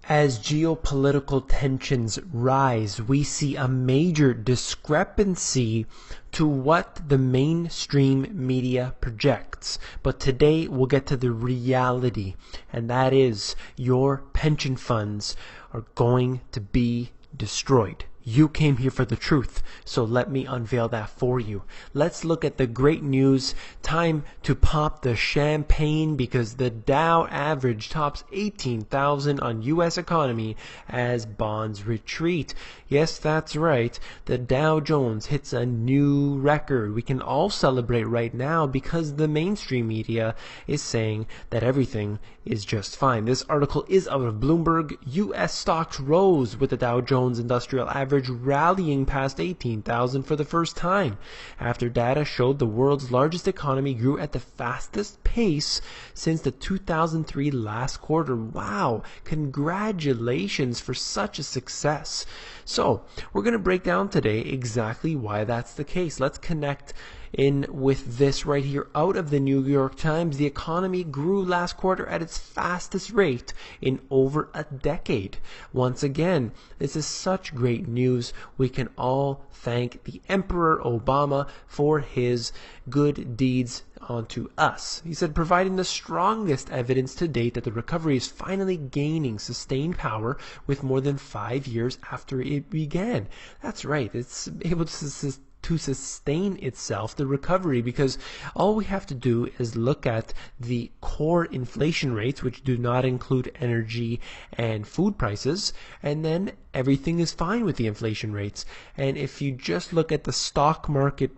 As geopolitical tensions rise, we see a major discrepancy to what the mainstream media projects. But today we'll get to the reality, and that is your pension funds are going to be destroyed. You came here for the truth, so let me unveil that for you. Let's look at the great news. Time to pop the champagne because the Dow average tops 18,000 on U.S. economy as bonds retreat. Yes, that's right. The Dow Jones hits a new record. We can all celebrate right now because the mainstream media is saying that everything is just fine. This article is out of Bloomberg. U.S. stocks rose with the Dow Jones Industrial Average rallying past 18,000 for the first time after data showed the world's largest economy grew at the fastest pace since the 2003 last quarter. Wow, congratulations for such a success. So we're going to break down today exactly why that's the case. Let's connect in with this right here out of the New York Times. The economy grew last quarter at its fastest rate in over a decade. Once again, this is such great news. We can all thank the Emperor Obama for his good deeds onto us. He said, providing the strongest evidence to date that the recovery is finally gaining sustained power with more than 5 years after it began. That's right. It's able to sustain itself, the recovery, because all we have to do is look at the core inflation rates, which do not include energy and food prices, and then everything is fine with the inflation rates. And if you just look at the stock market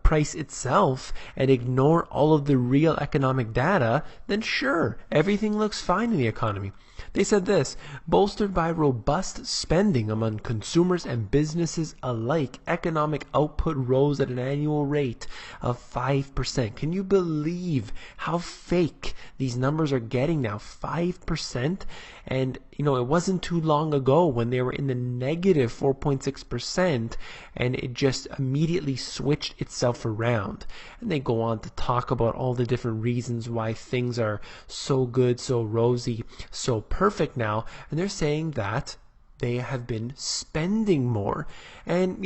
price itself and ignore all of the real economic data, then sure, everything looks fine in the economy. They said this, bolstered by robust spending among consumers and businesses alike, economic output rose at an annual rate of 5%. Can you believe how fake these numbers are getting now? 5%? And, it wasn't too long ago when they were in the negative 4.6%, and it just immediately switched itself around. And they go on to talk about all the different reasons why things are so good, so rosy, so perfect now. And they're saying that they have been spending more. And,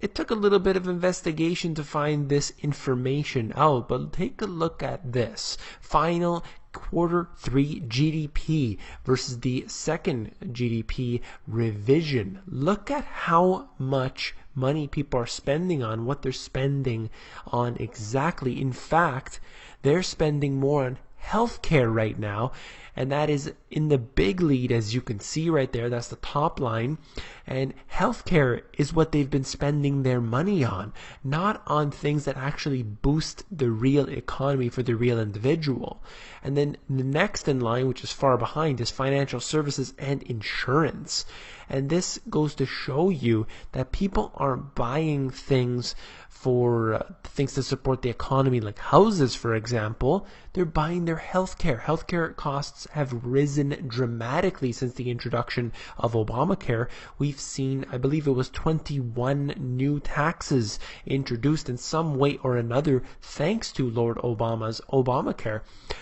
it took a little bit of investigation to find this information out, but take a look at this. Final quarter 3 GDP versus the second GDP revision. Look at how much money people are spending on, what they're spending on exactly. In fact, they're spending more on healthcare right now, and that is in the big lead, as you can see right there. That's the top line. And healthcare is what they've been spending their money on, not on things that actually boost the real economy for the real individual. And then the next in line, which is far behind, is financial services and insurance. And this goes to show you that people aren't buying things for things to support the economy, like houses, for example. They're buying their healthcare. Healthcare costs have risen dramatically since the introduction of Obamacare. We've seen, I believe it was 21 new taxes introduced in some way or another thanks to Lord Obama's Obamacare.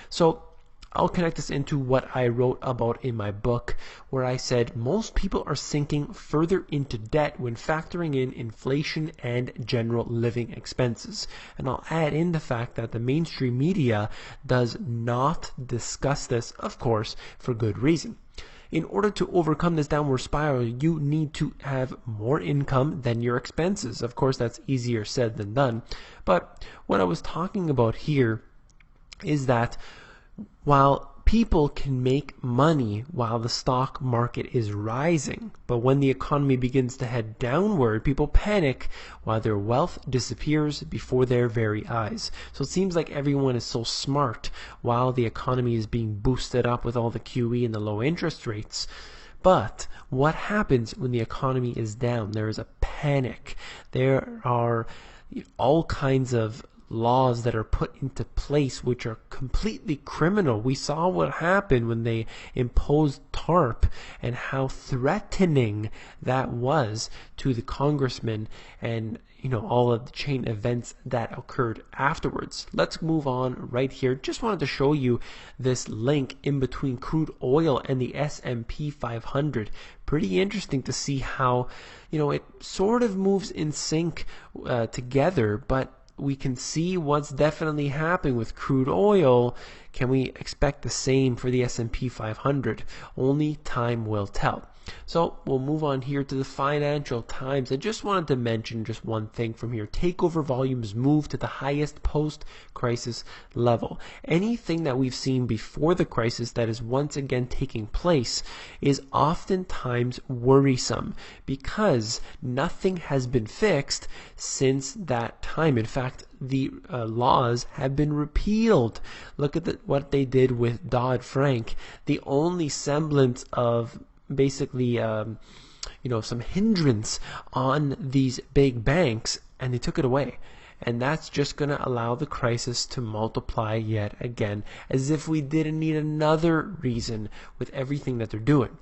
So I'll connect this into what I wrote about in my book, where I said most people are sinking further into debt when factoring in inflation and general living expenses. And I'll add in the fact that the mainstream media does not discuss this, of course, for good reason. In order to overcome this downward spiral, you need to have more income than your expenses. Of course, that's easier said than done. But what I was talking about here is that while people can make money while the stock market is rising, but when the economy begins to head downward, people panic while their wealth disappears before their very eyes. So it seems like everyone is so smart while the economy is being boosted up with all the QE and the low interest rates. But what happens when the economy is down? There is a panic. There are all kinds of laws that are put into place which are completely criminal. We saw what happened when they imposed TARP and how threatening that was to the congressmen and all of the chain events that occurred afterwards. Let's move on right here. Just wanted to show you this link in between crude oil and the S&P 500. Pretty interesting to see how it sort of moves in sync together, but we can see what's definitely happening with crude oil. Can we expect the same for the S&P 500? Only time will tell. So we'll move on here to the Financial Times. I just wanted to mention just one thing from here. Takeover volumes move to the highest post-crisis level. Anything that we've seen before the crisis that is once again taking place is oftentimes worrisome because nothing has been fixed since that time. In fact, the laws have been repealed. Look at what they did with Dodd-Frank. The only semblance of basically some hindrance on these big banks, and they took it away. And that's just going to allow the crisis to multiply yet again, as if we didn't need another reason with everything that they're doing.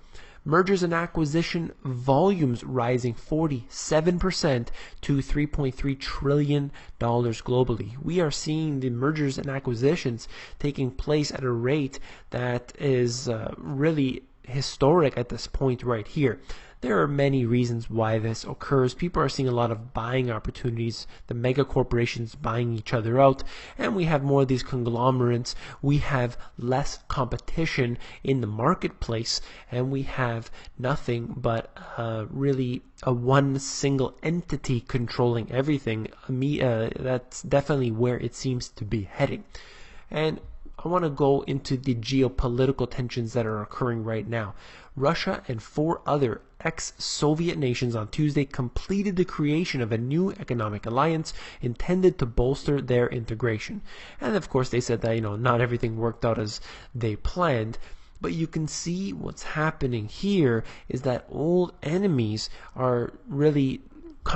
Mergers and acquisition volumes rising 47% to $3.3 trillion globally. We are seeing the mergers and acquisitions taking place at a rate that is really historic at this point right here. There are many reasons why this occurs. People are seeing a lot of buying opportunities, the mega corporations buying each other out, and we have more of these conglomerates. We have less competition in the marketplace, and we have nothing but really a one single entity controlling everything. That's definitely where it seems to be heading. And I want to go into the geopolitical tensions that are occurring right now. Russia and 4 other ex-Soviet nations on Tuesday completed the creation of a new economic alliance intended to bolster their integration. And of course they said that not everything worked out as they planned. But you can see what's happening here is that old enemies are really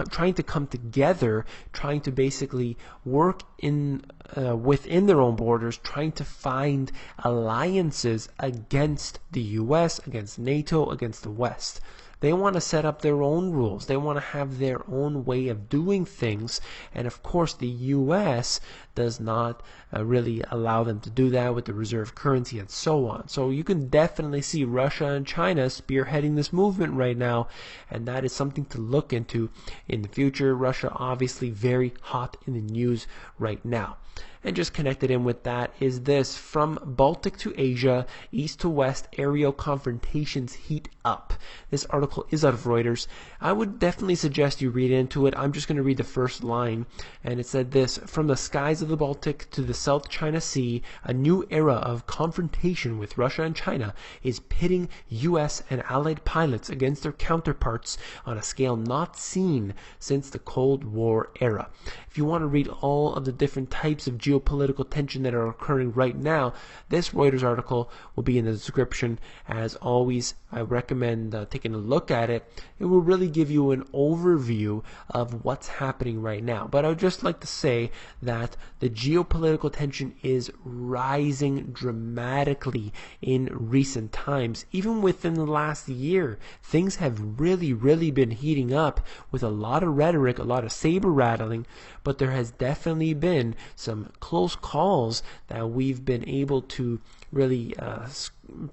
trying to come together, trying to basically work within their own borders, trying to find alliances against the US, against NATO, against the West. They want to set up their own rules. They want to have their own way of doing things. And of course, the US does not really allow them to do that with the reserve currency and so on. So you can definitely see Russia and China spearheading this movement right now. And that is something to look into in the future. Russia obviously very hot in the news right now. And just connected in with that is this: from Baltic to Asia, east to west, aerial confrontations heat up. This article is out of Reuters. I would definitely suggest you read into it. I'm just going to read the first line, and it said this: from the skies of the Baltic to the South China Sea, a new era of confrontation with Russia and China is pitting U.S. and allied pilots against their counterparts on a scale not seen since the Cold War era. If you want to read all of the different types of geopolitical tension that are occurring right now, this Reuters article will be in the description. As always, I recommend taking a look at it. It will really give you an overview of what's happening right now. But I would just like to say that the geopolitical tension is rising dramatically in recent times. Even within the last year, things have really been heating up with a lot of rhetoric, a lot of saber rattling, but there has definitely been some close calls that we've been able to really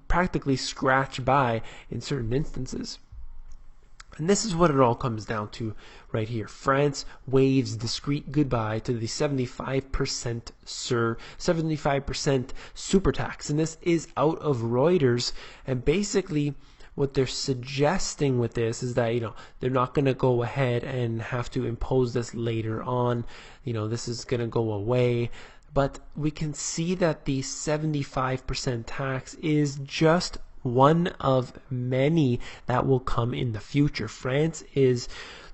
practically scratch by in certain instances. And this is what it all comes down to right here. France waves discreet goodbye to the 75% super tax. And this is out of Reuters. And basically what they're suggesting with this is that they're not going to go ahead and have to impose this later on. This is going to go away. But we can see that the 75% tax is just one of many that will come in the future. France is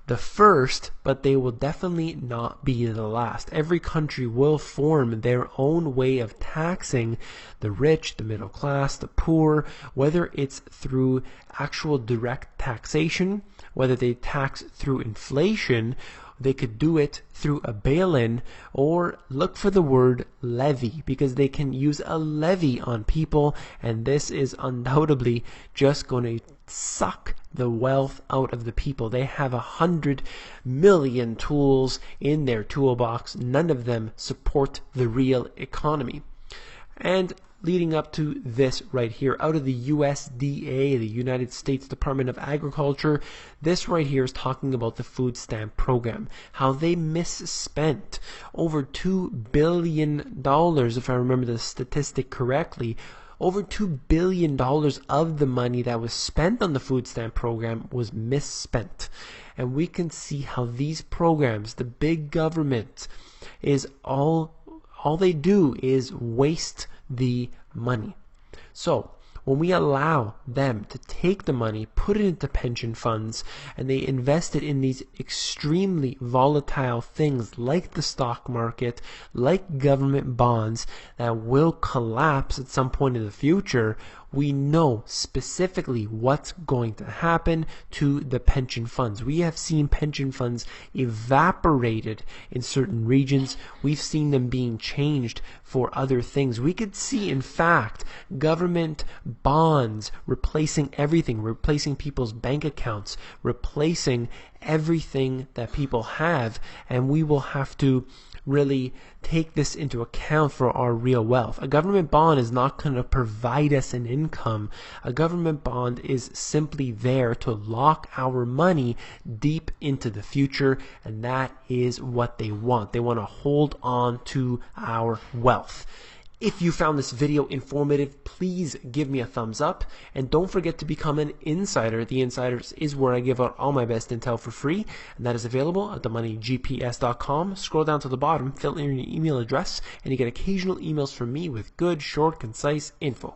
the first, but they will definitely not be the last. Every country will form their own way of taxing the rich, the middle class, the poor, whether it's through actual direct taxation, whether they tax through inflation. they could do it through a bail-in, or look for the word levy, because they can use a levy on people, and this is undoubtedly just going to suck the wealth out of the people. They have 100 million tools in their toolbox. None of them support the real economy. And leading up to this right here, out of the USDA, the United States Department of Agriculture, this right here is talking about the food stamp program, how they misspent over $2 billion, if I remember the statistic correctly. Over $2 billion of the money that was spent on the food stamp program was misspent. And we can see how these programs, the big government, is all they do is waste the money. So when we allow them to take the money, put it into pension funds, and they invest it in these extremely volatile things like the stock market, like government bonds that will collapse at some point in the future, we know specifically what's going to happen to the pension funds. We have seen pension funds evaporated in certain regions. We've seen them being changed for other things. We could see, in fact, government bonds replacing everything, replacing people's bank accounts, replacing everything that people have, and we will have to really take this into account for our real wealth. A government bond is not going to provide us an income. A government bond is simply there to lock our money deep into the future, and that is what they want. They want to hold on to our wealth. If you found this video informative, please give me a thumbs up, and don't forget to become an insider. The Insiders is where I give out all my best intel for free, and that is available at themoneygps.com. Scroll down to the bottom, fill in your email address, and you get occasional emails from me with good, short, concise info.